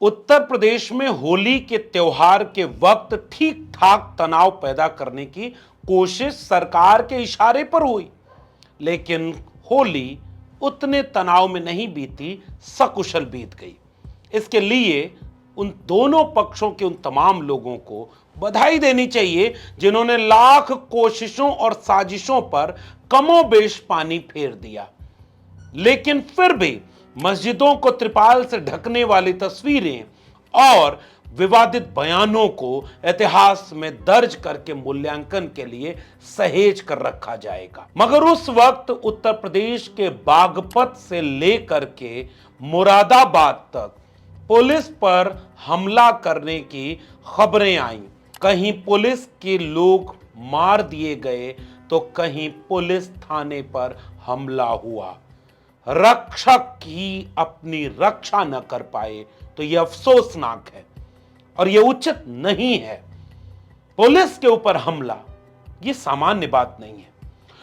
उत्तर प्रदेश में होली के त्योहार के वक्त ठीक ठाक तनाव पैदा करने की कोशिश सरकार के इशारे पर हुई, लेकिन होली उतने तनाव में नहीं बीती, सकुशल बीत गई। इसके लिए उन दोनों पक्षों के उन तमाम लोगों को बधाई देनी चाहिए जिन्होंने लाख कोशिशों और साजिशों पर कमोबेश पानी फेर दिया, लेकिन फिर भी मस्जिदों को त्रिपाल से ढकने वाली तस्वीरें और विवादित बयानों को इतिहास में दर्ज करके मूल्यांकन के लिए सहेज कर रखा जाएगा। मगर उस वक्त उत्तर प्रदेश के बागपत से लेकर के मुरादाबाद तक पुलिस पर हमला करने की खबरें आईं। कहीं पुलिस के लोग मार दिए गए तो कहीं पुलिस थाने पर हमला हुआ। रक्षक ही अपनी रक्षा न कर पाए तो यह अफसोसनाक है और यह उचित नहीं है। पुलिस के ऊपर हमला यह सामान्य बात नहीं है।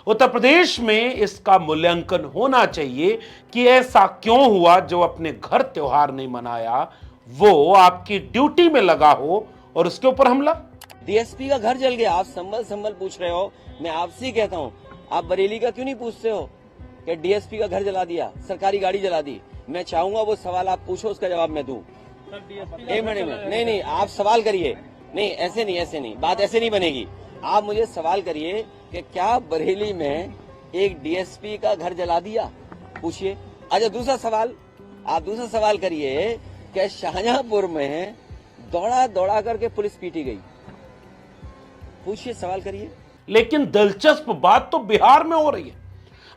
उत्तर प्रदेश में इसका मूल्यांकन होना चाहिए कि ऐसा क्यों हुआ। जो अपने घर त्योहार नहीं मनाया वो आपकी ड्यूटी में लगा हो और उसके ऊपर हमला। डीएसपी का घर जल गया, आप संभल पूछ रहे हो। मैं आपसे कहता हूँ, आप बरेली का क्यों नहीं पूछते हो कि डीएसपी का घर जला दिया, सरकारी गाड़ी जला दी। मैं चाहूंगा वो सवाल आप पूछो, उसका जवाब मैं दूं। एक मिनट में नहीं, आप सवाल करिए। नहीं, ऐसे नहीं, बात ऐसे नहीं बनेगी। आप मुझे सवाल करिए कि क्या बरेली में एक डीएसपी का घर जला दिया, पूछिए। अच्छा, दूसरा सवाल करिए कि शाहजहांपुर में दौड़ा करके पुलिस पीटी गई, पूछिए, सवाल करिए। लेकिन दिलचस्प बात तो बिहार में हो रही है।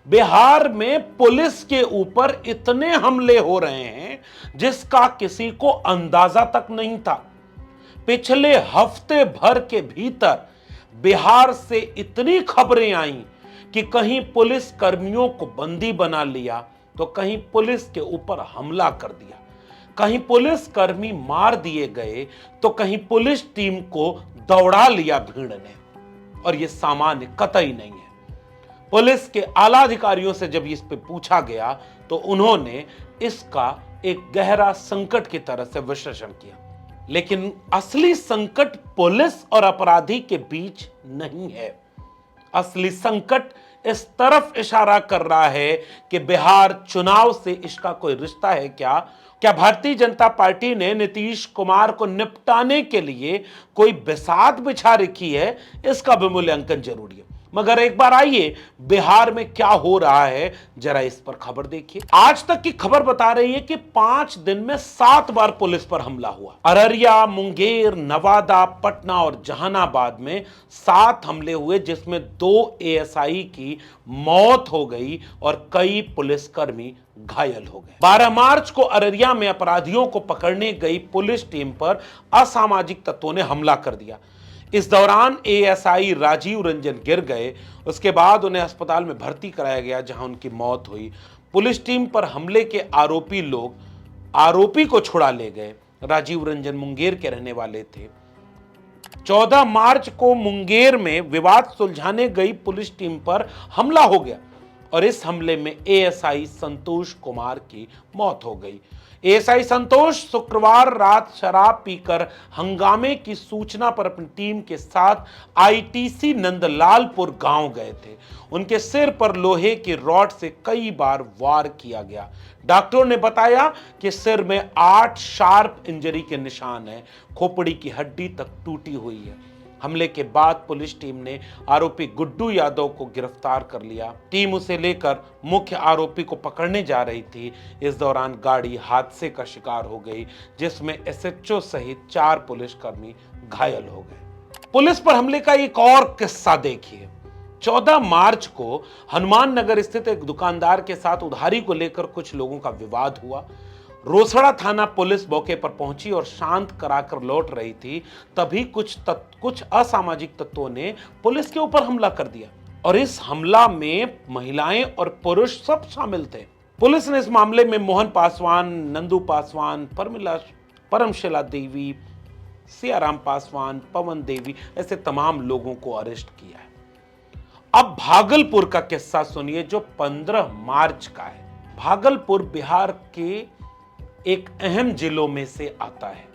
बिहार में पुलिस के ऊपर इतने हमले हो रहे हैं जिसका किसी को अंदाजा तक नहीं था। पिछले हफ्ते भर के भीतर बिहार से इतनी खबरें आईं कि कहीं पुलिस कर्मियों को बंदी बना लिया तो कहीं पुलिस के ऊपर हमला कर दिया, कहीं पुलिस कर्मी मार दिए गए तो कहीं पुलिस टीम को दौड़ा लिया भीड़ ने। और यह सामान्य कतई नहीं है। पुलिस के आला अधिकारियों से जब इस पे पूछा गया तो उन्होंने इसका एक गहरा संकट की तरह से विश्लेषण किया, लेकिन असली संकट पुलिस और अपराधी के बीच नहीं है। असली संकट इस तरफ इशारा कर रहा है कि बिहार चुनाव से इसका कोई रिश्ता है क्या भारतीय जनता पार्टी ने नीतीश कुमार को निपटाने के लिए कोई बिसात बिछा रखी है। इसका भी मूल्यांकन जरूरी है। मगर एक बार आइए बिहार में क्या हो रहा है जरा इस पर खबर देखिए। आज तक की खबर बता रही है कि 5 दिन में 7 बार पुलिस पर हमला हुआ। अररिया, मुंगेर, नवादा, पटना और जहानाबाद में 7 हमले हुए, जिसमें 2 एएसआई की मौत हो गई और कई पुलिसकर्मी घायल हो गए। 12 मार्च को अररिया में अपराधियों को पकड़ने गई पुलिस टीम पर असामाजिक तत्वों ने हमला कर दिया। इस दौरान एएसआई राजीव रंजन गिर गए। उसके बाद उन्हें अस्पताल में भर्ती कराया गया, जहां उनकी मौत हुई। पुलिस टीम पर हमले के आरोपी लोग आरोपी को छुड़ा ले गए। राजीव रंजन मुंगेर के रहने वाले थे। 14 मार्च को मुंगेर में विवाद सुलझाने गई पुलिस टीम पर हमला हो गया और इस हमले में एएसआई संतोष कुमार की मौत हो गई। एएसआई संतोष शुक्रवार रात शराब पीकर हंगामे की सूचना पर अपनी टीम के साथ आईटीसी नंदलालपुर गांव गए थे। उनके सिर पर लोहे की रॉड से कई बार वार किया गया। डॉक्टरों ने बताया कि सिर में 8 शार्प इंजरी के निशान हैं। खोपड़ी की हड्डी तक टूटी हुई है। हमले के बाद पुलिस टीम ने आरोपी गुड्डू यादव को गिरफ्तार कर लिया। टीम उसे लेकर मुख्य आरोपी को पकड़ने जा रही थी। इस दौरान गाड़ी हादसे का शिकार हो गई, जिसमें एसएचओ सहित 4 पुलिसकर्मी घायल हो गए। पुलिस पर हमले का एक और किस्सा देखिए। 14 मार्च को हनुमान नगर स्थित एक दुकानदार के साथ उधारी को लेकर कुछ लोगों का विवाद हुआ। रोसड़ा थाना पुलिस मौके पर पहुंची और शांत कराकर लौट रही थी। तभी कुछ असामाजिक तत्वों ने पुलिस के ऊपर हमला कर दिया और इस हमला में महिलाएं और पुरुष सब शामिल थे। पुलिस ने इस मामले में मोहन पासवान, नंदू पासवान, परमशिला देवी, सियाराम पासवान, पवन देवी, ऐसे तमाम लोगों को अरेस्ट किया है। अब भागलपुर का किस्सा सुनिए जो 15 मार्च का है। भागलपुर बिहार के एक अहम जिलों में से आता है।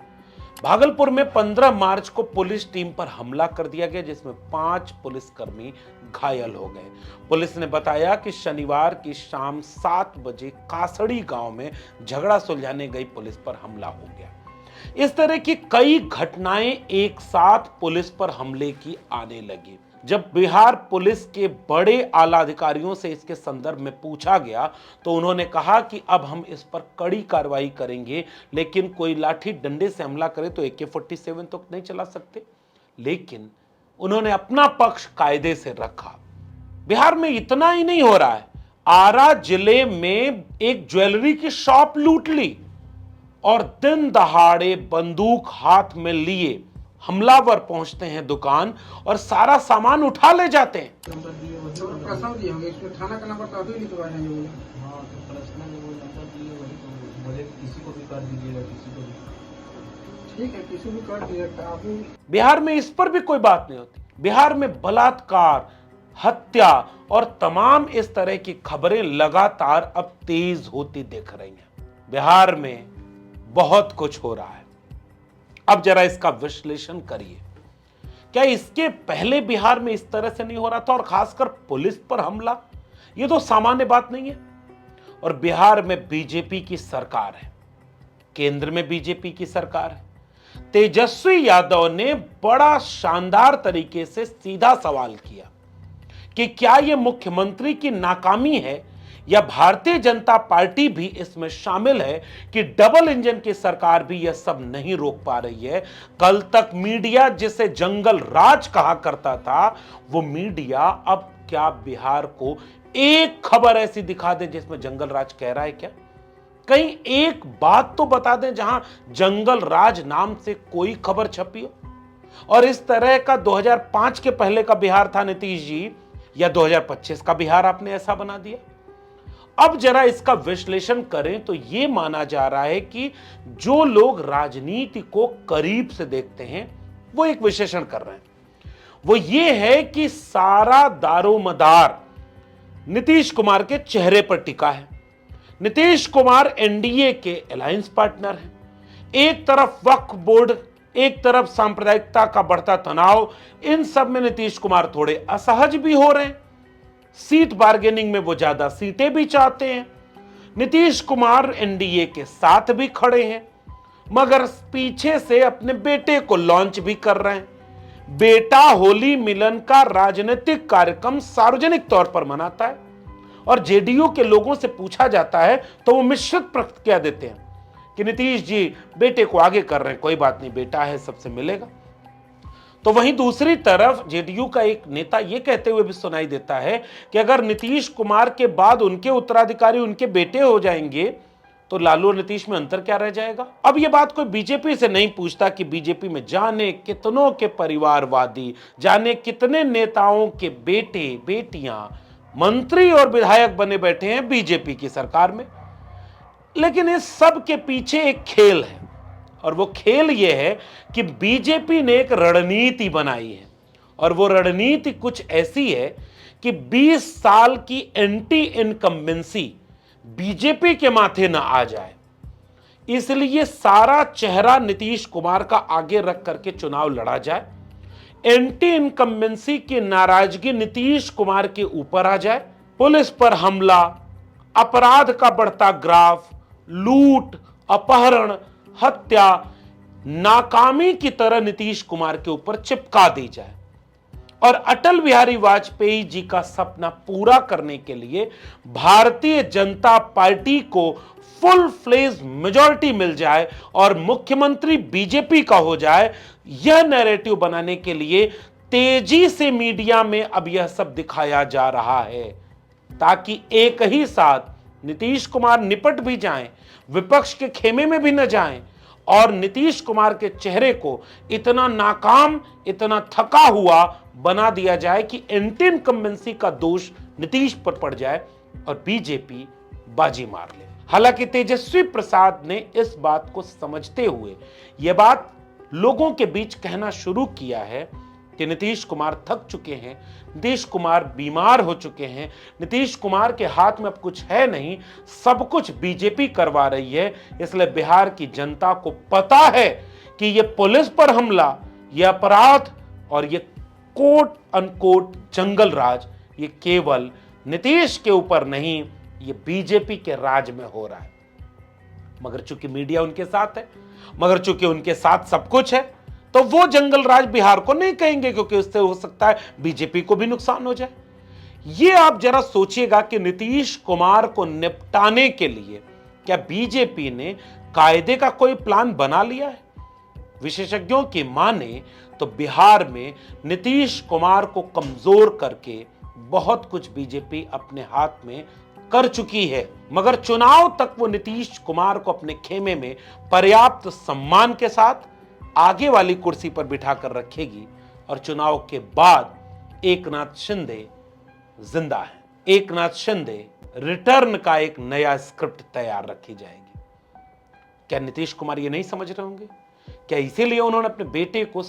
भागलपुर में 15 मार्च को पुलिस टीम पर हमला कर दिया गया, जिसमें 5 पुलिसकर्मी घायल हो गए। पुलिस ने बताया कि शनिवार की शाम 7 बजे कासड़ी गांव में झगड़ा सुलझाने गई पुलिस पर हमला हो गया। इस तरह की कई घटनाएं एक साथ पुलिस पर हमले की आने लगी। जब बिहार पुलिस के बड़े आला अधिकारियों से इसके संदर्भ में पूछा गया तो उन्होंने कहा कि अब हम इस पर कड़ी कार्रवाई करेंगे, लेकिन कोई लाठी डंडे से हमला करे तो AK-47 तो नहीं चला सकते। लेकिन उन्होंने अपना पक्ष कायदे से रखा। बिहार में इतना ही नहीं हो रहा है, आरा जिले में एक ज्वेलरी की शॉप लूट ली और दिन दहाड़े बंदूक हाथ में लिए हमलावर पहुंचते हैं दुकान और सारा सामान उठा ले जाते हैं। प्रश्न दिए होंगे, इसमें थाना का नंबर तो अभी लिखवाए हैं लोग। हाँ, तो प्रश्न में वो नंबर दिए वही तो बोले कि किसी को भी कर दीजिएगा, किसी को भी। ठीक है, किसी भी कर दिया काबू। बिहार में इस पर भी कोई बात नहीं होती। बिहार में बलात्कार, हत्या और तमाम इस तरह की खबरें लगातार अब तेज होती दिख रही हैं। बिहार में बहुत कुछ हो रहा है। अब जरा इसका विश्लेषण करिए। क्या इसके पहले बिहार में इस तरह से नहीं हो रहा था? और खासकर पुलिस पर हमला, यह तो सामान्य बात नहीं है। और बिहार में बीजेपी की सरकार है, केंद्र में बीजेपी की सरकार है। तेजस्वी यादव ने बड़ा शानदार तरीके से सीधा सवाल किया कि क्या यह मुख्यमंत्री की नाकामी है या भारतीय जनता पार्टी भी इसमें शामिल है कि डबल इंजन की सरकार भी यह सब नहीं रोक पा रही है। कल तक मीडिया जिसे जंगल राज कहा करता था, वो मीडिया अब क्या बिहार को एक खबर ऐसी दिखा दे जिसमें जंगल राज कह रहा है? क्या कहीं एक बात तो बता दें जहां जंगल राज नाम से कोई खबर छपी हो। और इस तरह का 2005 के पहले का बिहार था नीतीश जी, या 2025 का बिहार आपने ऐसा बना दिया। अब जरा इसका विश्लेषण करें तो यह माना जा रहा है कि जो लोग राजनीति को करीब से देखते हैं वो एक विश्लेषण कर रहे हैं। वो ये है कि सारा दारोमदार नीतीश कुमार के चेहरे पर टिका है। नीतीश कुमार एनडीए के अलायंस पार्टनर हैं। एक तरफ वक्फ बोर्ड, एक तरफ सांप्रदायिकता का बढ़ता तनाव, इन सब में नीतीश कुमार थोड़े असहज भी हो रहे हैं। सीट बार्गेनिंग में वो ज्यादा सीटें भी चाहते हैं। नीतीश कुमार एनडीए के साथ भी खड़े हैं, मगर पीछे से अपने बेटे को लॉन्च भी कर रहे हैं। बेटा होली मिलन का राजनीतिक कार्यक्रम सार्वजनिक तौर पर मनाता है और जेडीयू के लोगों से पूछा जाता है तो वो मिश्रित प्रतिक्रिया देते हैं कि नीतीश जी बेटे को आगे कर रहे हैं, कोई बात नहीं, बेटा है, सबसे मिलेगा। तो वहीं दूसरी तरफ जेडीयू का एक नेता यह कहते हुए भी सुनाई देता है कि अगर नीतीश कुमार के बाद उनके उत्तराधिकारी उनके बेटे हो जाएंगे तो लालू और नीतीश में अंतर क्या रह जाएगा। अब यह बात कोई बीजेपी से नहीं पूछता कि बीजेपी में जाने कितनों के परिवारवादी, जाने कितने नेताओं के बेटे बेटियां मंत्री और विधायक बने बैठे हैं बीजेपी की सरकार में। लेकिन इस सब के पीछे एक खेल है, और वो खेल ये है कि बीजेपी ने एक रणनीति बनाई है। और वो रणनीति कुछ ऐसी है कि 20 साल की एंटी इनकम्बेंसी बीजेपी के माथे ना आ जाए, इसलिए सारा चेहरा नीतीश कुमार का आगे रख करके चुनाव लड़ा जाए। एंटी इनकम्बेंसी की नाराजगी नीतीश कुमार के ऊपर आ जाए। पुलिस पर हमला, अपराध का बढ़ता ग्राफ, लूट, अपहरण, हत्या नाकामी की तरह नीतीश कुमार के ऊपर चिपका दी जाए और अटल बिहारी वाजपेयी जी का सपना पूरा करने के लिए भारतीय जनता पार्टी को फुल फ्लेज मेजॉरिटी मिल जाए और मुख्यमंत्री बीजेपी का हो जाए। यह नैरेटिव बनाने के लिए तेजी से मीडिया में अब यह सब दिखाया जा रहा है, ताकि एक ही साथ नीतीश कुमार निपट भी जाएं, विपक्ष के खेमे में भी न जाएं और नीतीश कुमार के चेहरे को इतना नाकाम, इतना थका हुआ बना दिया जाए कि एंटी इनकम्बेंसी का दोष नीतीश पर पड़ जाए और बीजेपी बाजी मार ले। हालांकि तेजस्वी प्रसाद ने इस बात को समझते हुए यह बात लोगों के बीच कहना शुरू किया है कि नीतीश कुमार थक चुके हैं, नीतीश कुमार बीमार हो चुके हैं, नीतीश कुमार के हाथ में अब कुछ है नहीं, सब कुछ बीजेपी करवा रही है। इसलिए बिहार की जनता को पता है कि ये पुलिस पर हमला, ये अपराध और ये कोट अनकोट जंगल राज ये केवल नीतीश के ऊपर नहीं, ये बीजेपी के राज में हो रहा है। मगर चूंकि मीडिया उनके साथ है, मगर चूंकि उनके साथ सब कुछ है, तो वो जंगल राज बिहार को नहीं कहेंगे, क्योंकि उससे हो सकता है बीजेपी को भी नुकसान हो जाए। ये आप जरा सोचिएगा कि नीतीश कुमार को निपटाने के लिए क्या बीजेपी ने कायदे का कोई प्लान बना लिया है? विशेषज्ञों की माने तो बिहार में नीतीश कुमार को कमजोर करके बहुत कुछ बीजेपी अपने हाथ में कर चुकी है, मगर चुनाव तक वो नीतीश कुमार को अपने खेमे में पर्याप्त सम्मान के साथ आगे वाली कुर्सी पर बिठाकर रखेगी। और चुनाव के बाद एकनाथ शिंदे जिंदा है, एकनाथ शिंदे रिटर्न का एक नया स्क्रिप्ट तैयार रखी जाएगी। क्या नीतीश कुमार ये नहीं समझ रहे होंगे? क्या इसीलिए उन्होंने अपने बेटे को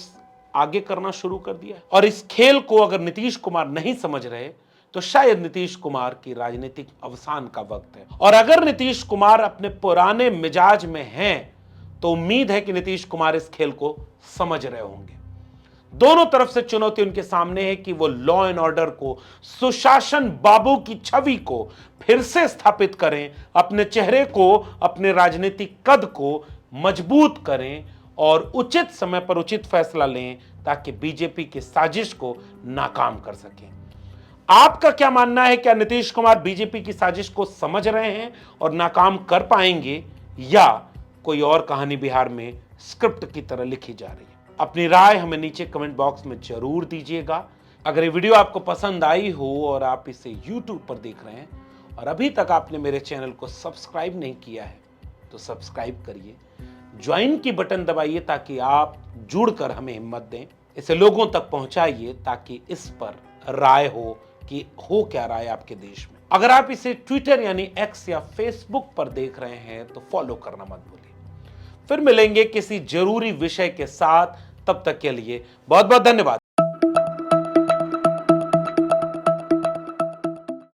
आगे करना शुरू कर दिया? और इस खेल को अगर नीतीश कुमार नहीं समझ रहे तो शायद नीतीश कुमार की राजनीतिक अवसान का वक्त है। और अगर नीतीश कुमार अपने पुराने मिजाज में हैं तो उम्मीद है कि नीतीश कुमार इस खेल को समझ रहे होंगे। दोनों तरफ से चुनौती उनके सामने है कि वो लॉ एंड ऑर्डर को, सुशासन बाबू की छवि को फिर से स्थापित करें, अपने चेहरे को, अपने राजनीतिक कद को मजबूत करें और उचित समय पर उचित फैसला लें ताकि बीजेपी की साजिश को नाकाम कर सकें। आपका क्या मानना है? क्या नीतीश कुमार बीजेपी की साजिश को समझ रहे हैं और नाकाम कर पाएंगे, या कोई और कहानी बिहार में स्क्रिप्ट की तरह लिखी जा रही है? अपनी राय हमें नीचे कमेंट बॉक्स में जरूर दीजिएगा। अगर ये वीडियो आपको पसंद आई हो और आप इसे YouTube पर देख रहे हैं और अभी तक आपने मेरे चैनल को सब्सक्राइब नहीं किया है तो सब्सक्राइब करिए, ज्वाइन की बटन दबाइए ताकि आप जुड़कर हमें हिम्मत दें, इसे लोगों तक पहुंचाइए ताकि इस पर राय हो कि हो क्या राय आपके देश में। अगर आप इसे ट्विटर यानी एक्स या फेसबुक पर देख रहे हैं तो फॉलो करना मत भूलिए। फिर मिलेंगे किसी जरूरी विषय के साथ, तब तक के लिए बहुत बहुत धन्यवाद।